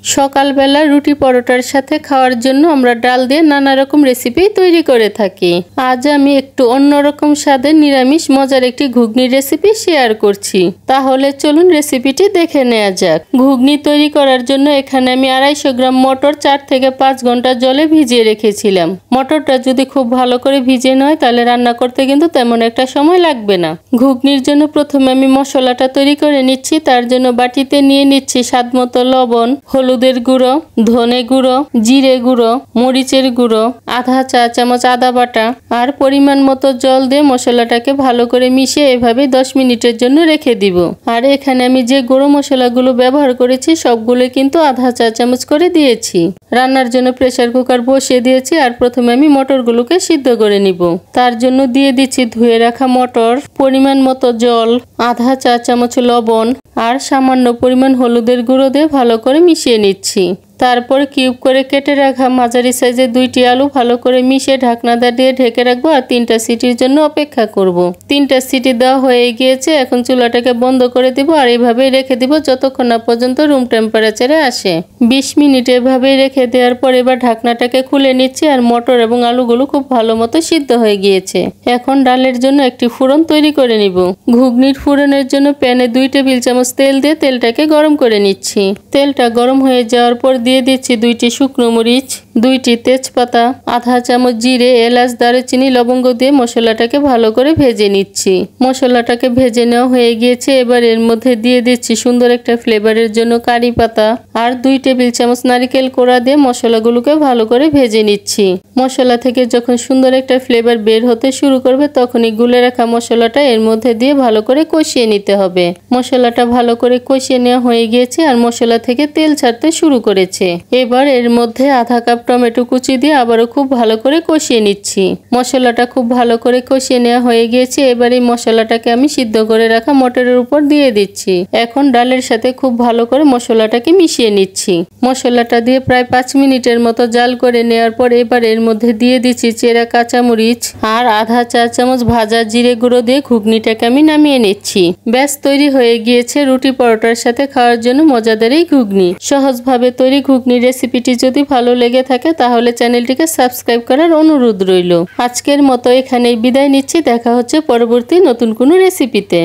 সকালবেলা রুটি পরোটার সাথে খাওয়ার জন্য আমরা ডাল দিয়ে নানা রকম রেসিপি তৈরি করে থাকি। আজ আমি একটু অন্যরকম স্বাদের নিরামিষ মজার একটি ঘুগনি রেসিপি শেয়ার করছি। তাহলে চলুন রেসিপিটি দেখে নেওয়া যাক। ঘুগনি তৈরি করার জন্য এখানে আমি 250 গ্রাম মটর 4 থেকে 5 ঘন্টা জলে ভিজিয়ে রেখেছিলাম। মটরটা যদি খুব ভালো করে ভিজে নয় তাহলে রান্না করতে কিন্তু তেমন একটা সময় লাগবে না। ঘুগনির জন্য প্রথমে আমি মশলাটা তৈরি করে নিচ্ছি। তার জন্য বাটিতে নিয়ে নিচ্ছি স্বাদমতো লবণ, হলুদের গুঁড়ো, ধনে গুঁড়ো, জিরে গুঁড়ো, মরিচের গুঁড়ো, আধা চা চামচ আদা বাটা আর পরিমাণ মতো জল দিয়ে মশলাটাকে ভালো করে মিশিয়ে এভাবে 10 মিনিটের জন্য রেখে দিব। আর এখানে আমি যে গুঁড়ো মশলাগুলো ব্যবহার করেছি সবগুলো কিন্তু আধা চা চামচ করে দিয়েছি। রান্নার জন্য প্রেসার কুকার বসিয়ে দিয়েছি আর প্রথমে আমি মটরগুলোকে সিদ্ধ করে নিব। তার জন্য দিয়ে দিচ্ছি ধুয়ে রাখা মটর, পরিমাণ মতো জল, আধা চা চামচ লবণ আর সামান্য পরিমাণ হলুদের গুঁড়ো দিয়ে ভালো করে মিশিয়ে নিচ্ছি। তারপর কিউব করে কেটে রাখা মাঝারি সাইজের 2টি আলু ভালো করে মিশিয়ে ঢাকনা দিয়ে ঢেকে রাখবো আর 3টা সিটির জন্য অপেক্ষা করব। 3টা সিটি দেওয়া হয়ে গিয়েছে। এখন চুলাটাকে বন্ধ করে দিব আর এইভাবেই রেখে দিব যতক্ষণ না পর্যন্ত রুম টেম্পারেচারে আসে। 20 মিনিট এভাবেই রেখে দেওয়ার পর এবার ঢাকনাটাকে খুলে নিচ্ছি আর মটর এবং আলুগুলো খুব ভালো মতো সিদ্ধ হয়ে গিয়েছে। এখন ডালের জন্য একটি ফোড়ন তৈরি করে নিব। ঘুগনির ফোড়নের জন্য প্যানে 2 টেবিল চামচ তেল দিয়ে তেলটাকে গরম করে নিচ্ছি। তেলটা গরম হয়ে যাওয়ার পর দিয়ে দিচ্ছি 2টি শুকনো মরিচ, 2টি তেজপাতা, আধা চামচ জিরে, এলাচ, দারুচিনি, লবঙ্গ দিয়ে মশলাটাকে ভালো করে ভেজে নিচ্ছি। মশলাটাকে ভেজে নেওয়া হয়ে গিয়েছে। এবার এর মধ্যে দিয়ে দিচ্ছি সুন্দর একটা ফ্লেভারের জন্য কারি পাতা আর 2 টেবিল চামচ নারকেল কোড়া দিয়ে মশলাগুলোকে ভালো করে ভেজে নিচ্ছি। মশলা থেকে যখন সুন্দর একটা ফ্লেভার বের হতে শুরু করবে তখনই গুলে রাখা মশলাটা এর মধ্যে দিয়ে ভালো করে কষিয়ে নিতে হবে। মশলাটা ভালো করে কষিয়ে নেওয়া হয়ে গিয়েছে আর মশলা থেকে তেল ছাড়তে শুরু করেছে। এবার এর মধ্যে আধা কাপ টমেটো কুচি দিয়ে আবারও খুব ভালো করে কষিয়ে নিচ্ছি। মশলাটা খুব ভালো করে কষিয়ে নেওয়া হয়ে গিয়েছে। এবার এই মশলাটাকে আমি সিদ্ধ করে রাখা মটরের উপর দিয়ে দিচ্ছি। এখন ডালের সাথে খুব ভালো করে মশলাটাকে মিশিয়ে নিচ্ছি। মশলাটা দিয়ে প্রায় 5 মিনিটের মতো জাল করে নেওয়ার পর এবার এর মধ্যে দিয়ে দিচ্ছি চেরা কাঁচামরিচ আর আধা চা চামচ ভাজা জিরে গুঁড়ো দিয়ে ঘুগনিটাকে আমি নামিয়ে নিচ্ছি। ব্যাস তৈরি হয়ে গিয়েছে রুটি পরোটার সাথে খাওয়ার জন্য মজাদার এই ঘুগনি। সহজভাবে তৈরি ঘুগনি রেসিপিটি যদি ভালো লেগে থাকে তাহলে চ্যানেলটিকে সাবস্ক্রাইব করার অনুরোধ রইল। আজকের মতো এখানেই বিদায় নিচ্ছি। দেখা হচ্ছে পরবর্তী নতুন কোনো রেসিপিতে।